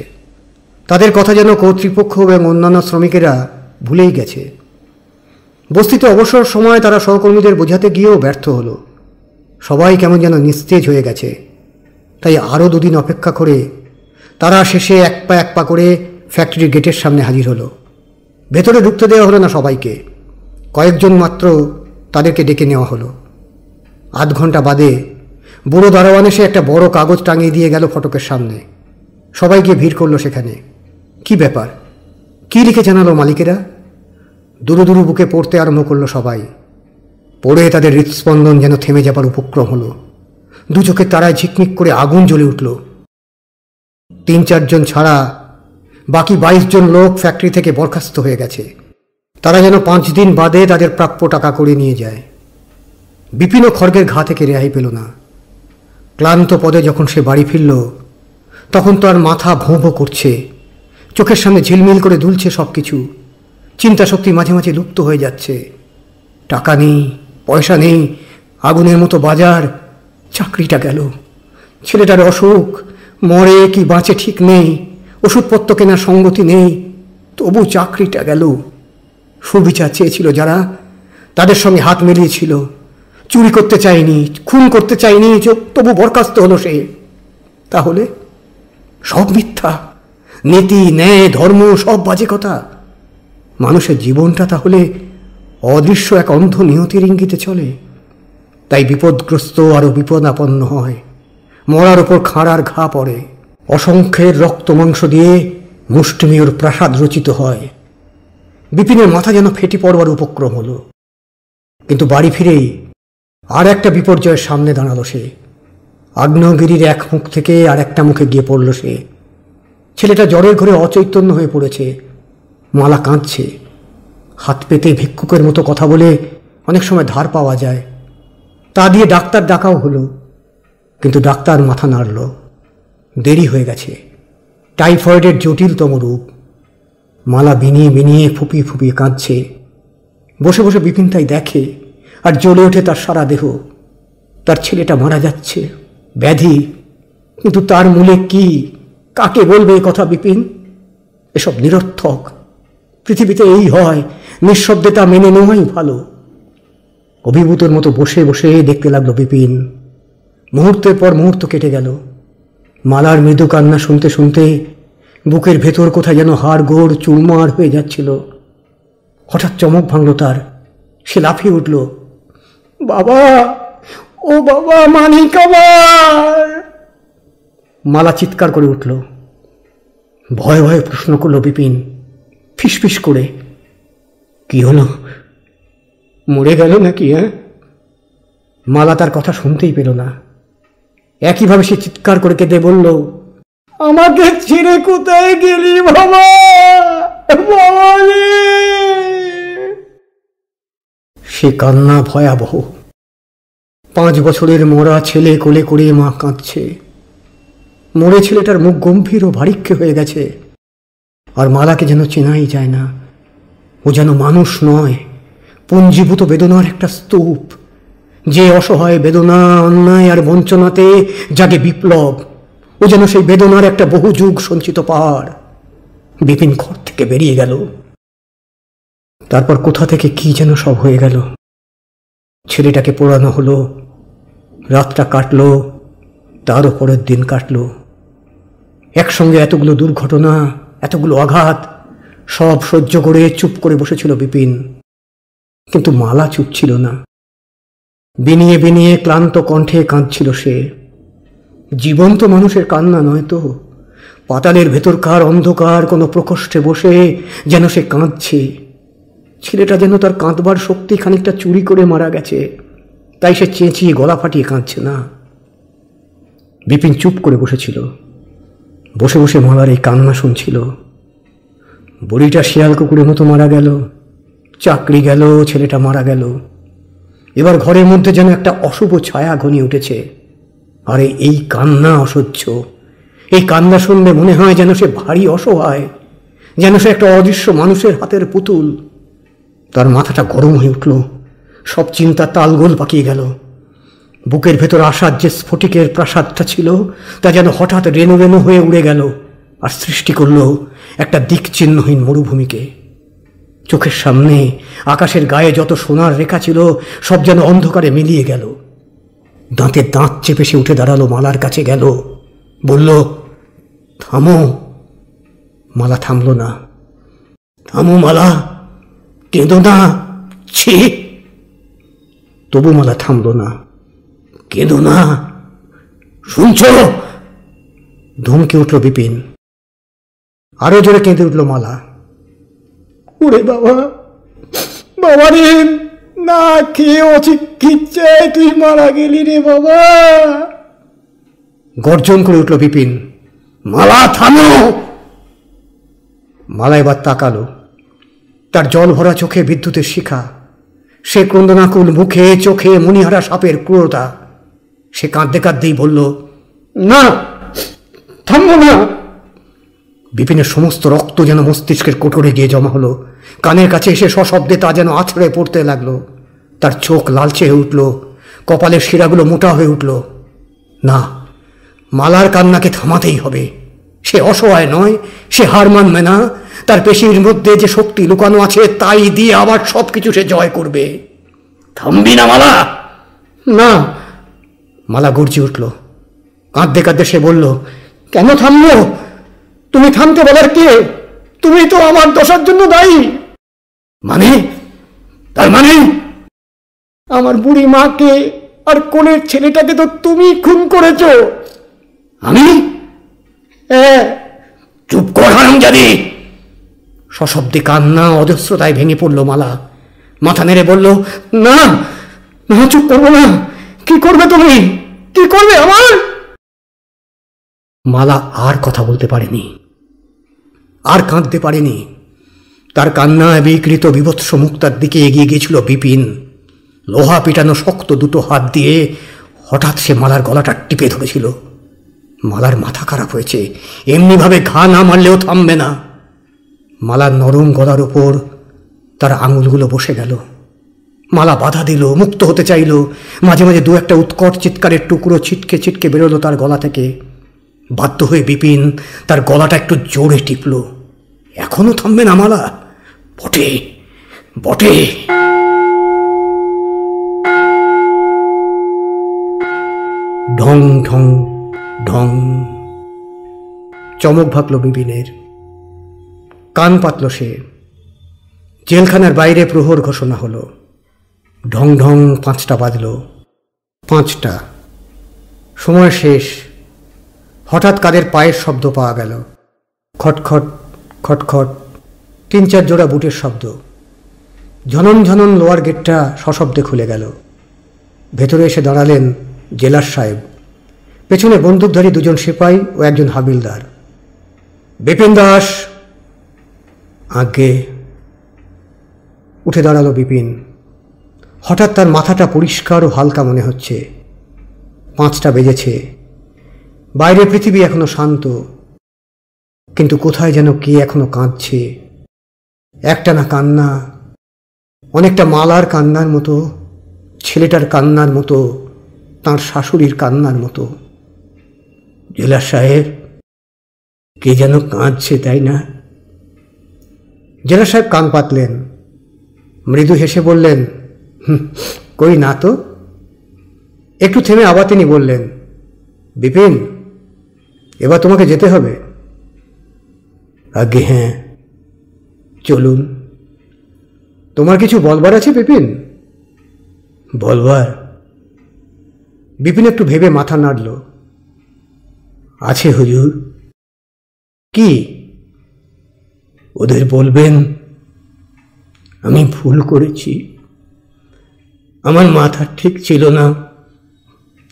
তাদের কথা যেন কর্তৃপক্ষ এবং অন্যান্য শ্রমিকেরা ভুলেই গেছে। বস্তিতে অবসর সময় তারা সহকর্মীদের বোঝাতে গিয়েও ব্যর্থ হলো। সবাই কেমন যেন নিস্তেজ হয়ে গেছে। তাই আরও দুদিন অপেক্ষা করে তারা শেষে এক পা করে ফ্যাক্টরির গেটের সামনে হাজির হলো। ভেতরে ঢুকতে দেওয়া হলো না সবাইকে, কয়েকজন মাত্র তাদেরকে ডেকে নেওয়া হলো। আধ ঘন্টা বাদে বুড়ো দারোয়ান এসে একটা বড় কাগজ টাঙিয়ে দিয়ে গেল ফটকের সামনে। সবাই গিয়ে ভিড় করলো সেখানে। কি ব্যাপার, কি লিখে জানালো মালিকেরা? দুরু দুরু বুকে পড়তে আরম্ভ করলো সবাই। পড়ে তাদের হৃৎস্পন্দন যেন থেমে যাবার উপক্রম হলো। দু চোখের তারায় ঝিকমিক করে আগুন জ্বলে উঠল। ৩-৪ জন ছাড়া বাকি ২২ জন লোক ফ্যাক্টরি থেকে বরখাস্ত হয়ে গেছে। তারা যেন ৫ দিন বাদে তাদের প্রাপ্য টাকা করে নিয়ে যায়। বিপিনও খড়গের ঘা থেকে রেহাই পেল না। ক্লান্ত পদে যখন সে বাড়ি ফিরল, তখন তো আর মাথা ভোঁ ভোঁ করছে, চোখের সামনে ঝিলমিল করে দুলছে সব কিছু। চিন্তা শক্তি মাঝে মাঝে লুপ্ত হয়ে যাচ্ছে। টাকা নেই, পয়সা নেই, আগুনের মতো বাজার। চাকরিটা গেল। ছেলেটার অসুখ, মরে কি বাঁচে ঠিক নেই, ওষুধপত্র কেনার সঙ্গতি নেই, তবু চাকরিটা গেল। সুবিচার চেয়েছিল যারা, তাদের সঙ্গে হাত মিলিয়েছিল। চুরি করতে চায়নি, খুন করতে চায়নি, তবু বরখাস্ত হলো সে। তাহলে সব মিথ্যা। নীতি, ন্যায়, ধর্ম সব বাজে কথা। মানুষের জীবনটা তাহলে অদৃশ্য এক অন্ধ নিয়তির ইঙ্গিতে চলে। তাই বিপদগ্রস্ত আরো বিপদাপন্ন হয়, মরার ওপর খাঁড়ার ঘা পড়ে, অসংখ্যের রক্ত মাংস দিয়ে মুষ্টিমেয়র প্রাসাদ রচিত হয়। বিপিনের মাথা যেন ফেটে পড়বার উপক্রম হলো। কিন্তু বাড়ি ফিরেই আর একটা বিপর্যয়ের সামনে দাঁড়ালো সে। আগ্নেয়গিরির এক মুখ থেকে আর একটা মুখে গিয়ে পড়ল সে। ছেলেটা জ্বরের ঘরে অচৈতন্য হয়ে পড়েছে। মালা কাঁদছে। হাত পেতে ভিক্ষুকের মতো কথা বলে অনেক সময় ধার পাওয়া যায়, তা দিয়ে ডাক্তার ডাকাও হলো, কিন্তু ডাক্তার মাথা নাড়ল। দেরি হয়ে গেছে। টাইফয়েডের জটিলতম রূপ। মালা বিনিয়ে বিনিয়ে ফুপিয়ে ফুপিয়ে কাঁদছে। বসে বসে বিপিন তাই দেখে, আর জ্বলে ওঠে তার সারা দেহ। তার ছেলেটা মারা যাচ্ছে, ব্যাধি, কিন্তু তার মূলে কি, কাকে বলবে এ কথা বিপিন? এসব নিরর্থক। পৃথিবীতে এই হয়, নিঃশব্দে তা মেনে নেওয়াই ভালো। অভিভূতের মতো বসে বসে দেখতে লাগলো বিপিন। মুহূর্তের পর মুহূর্ত কেটে গেল। মালার মৃদু কান্না শুনতে শুনতে বুকের ভেতর কোথায় যেন হাড় গোড় চুরমার হয়ে যাচ্ছিল। হঠাৎ চমক ভাঙল তার। সে লাফিয়ে উঠল, বাবা, ও বাবা, মানিক আমার! মালা চিৎকার করে উঠল। ভয়ে ভয়ে প্রশ্ন করল বিপিন, ফিসফিস করে, কি হলো? মরে গেল নাকি? হ্যাঁ? মালা তার কথা শুনতেই পেল না। একইভাবে সে চিৎকার করে কেঁদে বলল, আমাকে ছেড়ে কোথায় গেলি বাবা? সে কান্না ভয়াবহ। 5 বছরের মরা ছেলে কোলে করে মা কাঁদছে। মরে ছেলেটার মুখ গম্ভীর ও ভারিক্ষ হয়ে গেছে। আর মালাকে যেন চেনাই যায় না। ও যেন মানুষ নয়, পুঞ্জীভূত বেদনার একটা স্তূপ। যে অসহায় বেদনা, অন্যায় আর বঞ্চনাতে জাগে বিপ্লব, ও যেন সেই বেদনার একটা বহু যুগ সঞ্চিত পাহাড়। বিপিন ঘর থেকে বেরিয়ে গেল। তারপর কোথা থেকে কি যেন সব হয়ে গেল। ছেলেটাকে পোড়ানো হলো, রাতটা কাটলো, তারও পরের দিন কাটলো। একসঙ্গে এতগুলো দুর্ঘটনা, এতগুলো আঘাত, সব সহ্য করে চুপ করে বসেছিল বিপিন। কিন্তু মালা চুপ ছিল না। বিনিয়ে বিনিয়ে ক্লান্ত কণ্ঠে কাঁদছিল সে। জীবন্ত মানুষের কান্না নয় তো, পাতালের ভেতরকার অন্ধকার কোনো প্রকোষ্ঠে বসে যেন সে কাঁদছে। ছেলেটা যেন তার কাঁদবার শক্তি খানিকটা চুরি করে মারা গেছে, তাই সে চেঁচিয়ে গলা ফাটিয়ে কাঁদছে না। বিপিন চুপ করে বসেছিল। বসে বসে মালার এই কান্না শুনছিল। বুড়িটা শিয়াল কুকুরের মতো মারা গেল, চাকরি গেল, ছেলেটা মারা গেল। এবার ঘরের মধ্যে যেন একটা অশুভ ছায়া ঘনিয়ে উঠেছে। আরে এই কান্না অসহ্য। এই কান্না শুনলে মনে হয় যেন সে ভারী অসহায়, যেন সে একটা অদৃশ্য মানুষের হাতের পুতুল। তার মাথাটা গরম হয়ে উঠল। সব চিন্তা তালগোল পাকিয়ে গেল। বুকের ভেতর আশার যে স্ফটিকের প্রাসাদটা ছিল, তা যেন হঠাৎ রেণু রেণু হয়ে উড়ে গেল, আর সৃষ্টি করল একটা দিকচিহ্নহীন মরুভূমিকে। চোখের সামনে আকাশের গায়ে যত সোনার রেখা ছিল, সব যেন অন্ধকারে মিলিয়ে গেল। দাঁতে দাঁত চেপে সে উঠে দাঁড়ালো, মালার কাছে গেল, বলল, থামো। মালা থামল না। থামো মালা, কেঁদো না, ছি। তবু মালা থামল না। কেঁদো না, শুনছ? ধমকে উঠল বিপিন। আরো জোরে কেঁদে উঠল মালা। ওরে বাবা, বাবা রে, না খেয়ে অচিকিৎসায় তুই মারা গেলি রে বাবা! গর্জন করে উঠল বিপিন, মালা থামো! মালা এবার তাকালো। তার জল ভরা চোখে বিদ্যুতের শিখা। সে ক্রন্দনাকুল মুখে চোখে মণিহারা সাপের ক্রূরতা। সে কাঁদতে কাঁদতেই বলল, না, থামবো না। বিপিনের সমস্ত রক্ত যেন মস্তিষ্কের কোটরে গিয়ে জমা হলো। কানের কাছে এসে সশব্দে তা যেন আছড়ে পড়তে লাগলো। তার চোখ লালচে হয়ে উঠল, কপালের শিরাগুলো মোটা হয়ে উঠল। না, মালার কান্নাকে থামাতেই হবে। সে অসহায় নয়, সে হার মানবে না। তার পেশির মধ্যে যে শক্তি লুকানো আছে, তাই দিয়ে আবার সবকিছু সে জয় করবে। থামবি না মালা? না। মালা গর্জে উঠল। কাঁদতে কাঁদতে সে বলল, কেন থামবো? তুমি থামতে বলার কে? তুমি তো আমার দশার জন্য দায়ী। মানে? তার মানে? আমার বুড়ি মাকে আর কোলের ছেলেটাকে তো তুমি খুন করেছ। আমি? হ্যাঁ। চুপ কর হারামজাদি! সশব্দে কান্না অজস্রতায় ভেঙে পড়ল মালা। মাথা নেড়ে বলল, না না, চুপ করবো না। কি করবে তুমি? কি করবে আমার? মালা আর কথা বলতে পারেনি, আর কাঁদতে পারেনি। তার কান্নায় বিকৃত বিভৎস মুক্তার দিকে এগিয়ে গিয়েছিল বিপিন। লোহা পিটানো শক্ত দুটো হাত দিয়ে হঠাৎ সে মালার গলাটা টিপে ধরেছিল। মালার মাথা খারাপ হয়েছে, এমনিভাবে ঘা না মারলেও থামবে না। মালার নরম গলার ওপর তার আঙুলগুলো বসে গেল। মালা বাধা দিল, মুক্ত হতে চাইল। মাঝে মাঝে দু একটা উৎকট চিৎকারের টুকরো ছিটকে ছিটকে বেরোলো তার গলা থেকে। বাধ্য হয়ে বিপিন তার গলাটা একটু জোরে টিপল। এখনো থামবে না মালা? বটে বটে। ঢং ঢং ঢং। চমক ভাবল বিপিনের, কান পাতল সে। জেলখানার বাইরে প্রহর ঘোষণা হলো। ঢং ঢং 5টা বাজল। 5টা। সময় শেষ। হঠাৎ কাদের পায়ের শব্দ পাওয়া গেল। খটখট খটখট, 3-4 জোড়া বুটের শব্দ। ঝনন ঝনন লোয়ার গেটটা সশব্দে খুলে গেল। ভেতরে এসে দাঁড়ালেন জেলার সাহেব। পেছনে বন্দুকধারী 2জন সিপাই ও 1জন হাবিলদার। বিপিন দাস। আগে। উঠে দাঁড়ালো বিপিন। হঠাৎ তার মাথাটা পরিষ্কার ও হালকা মনে হচ্ছে। 5টা বেজেছে। বাইরে পৃথিবী এখনো শান্ত, কিন্তু কোথায় যেন কে এখনো কাঁদছে। একটানা কান্না, অনেকটা মালার কান্নার মতো, ছেলেটার কান্নার মতো, তাঁর শাশুড়ির কান্নার মতো। জেলার সাহেব, কে যেন কাঁদছে, তাই না? জেলার সাহেব কান পাতলেন, মৃদু হেসে বললেন, কই না তো। একটু থেমে আবার তিনি বললেন, বিপিন, এবার তোমাকে যেতে হবে। আগে হ্যাঁ, চলুন। তোমার কিছু বলবার আছে বিপিন? বলবার? বিপিন একটু ভেবে মাথা নাড়ল। আছে হুজুর। কি? ওদের বলবেন আমি ভুল করেছি, আমার মাথা ঠিক ছিল না,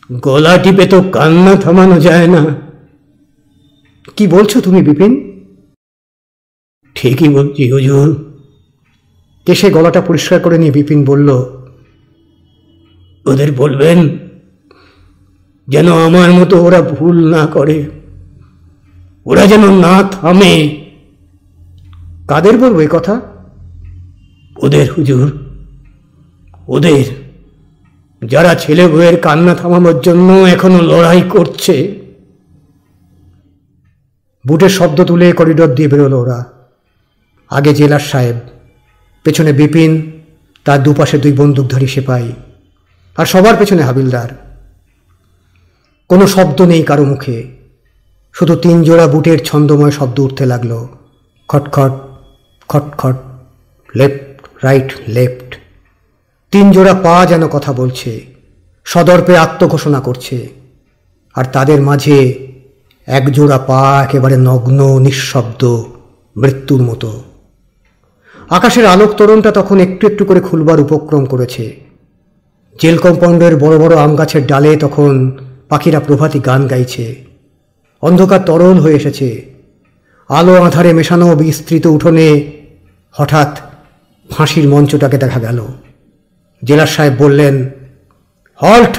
গলা টিপে তো কান্না থামানো যায় না। কি বলছো তুমি বিপিন? ঠিকই বলছি হুজুর। কেশে গলাটা পরিষ্কার করে নিয়ে বিপিন বলল, ওদের বলবেন যেন আমার মতো ওরা ভুল না করে, ওরা যেন না থামে। কাদের বলবো এ কথা? ওদের হুজুর, ওদের, যারা ছেলে বউয়ের কান্না থামানোর জন্য এখনো লড়াই করছে। বুটের শব্দ তুলে করিডর দিয়ে বেরোলো ওরা। আগে জেলার সাহেব, পেছনে বিপিন, তার দুপাশে 2 বন্দুকধারী সিপাই, আর সবার পেছনে হাবিলদার। কোনো শব্দ নেই কারো মুখে, শুধু 3 জোড়া বুটের ছন্দময় শব্দ উঠতে লাগলো। খটখট খটখট, লেফট রাইট লেফট। 3 জোড়া পা যেন কথা বলছে, সদর্পে আত্মঘোষণা করছে। আর তাদের মাঝে 1 জোড়া পা একেবারে নগ্ন, নিঃশব্দ, মৃত্যুর মতো। আকাশের আলোক তরণটা তখন একটু একটু করে খুলবার উপক্রম করেছে। জেল কম্পাউন্ডের বড় বড় আম গাছের ডালে তখন পাখিরা প্রভাতী গান গাইছে। অন্ধকার তরল হয়ে এসেছে। আলো আঁধারে মেশানো বিস্তৃত উঠোনে হঠাৎ ফাঁসির মঞ্চটাকে দেখা গেল। জেলার সাহেব বললেন, হল্ট।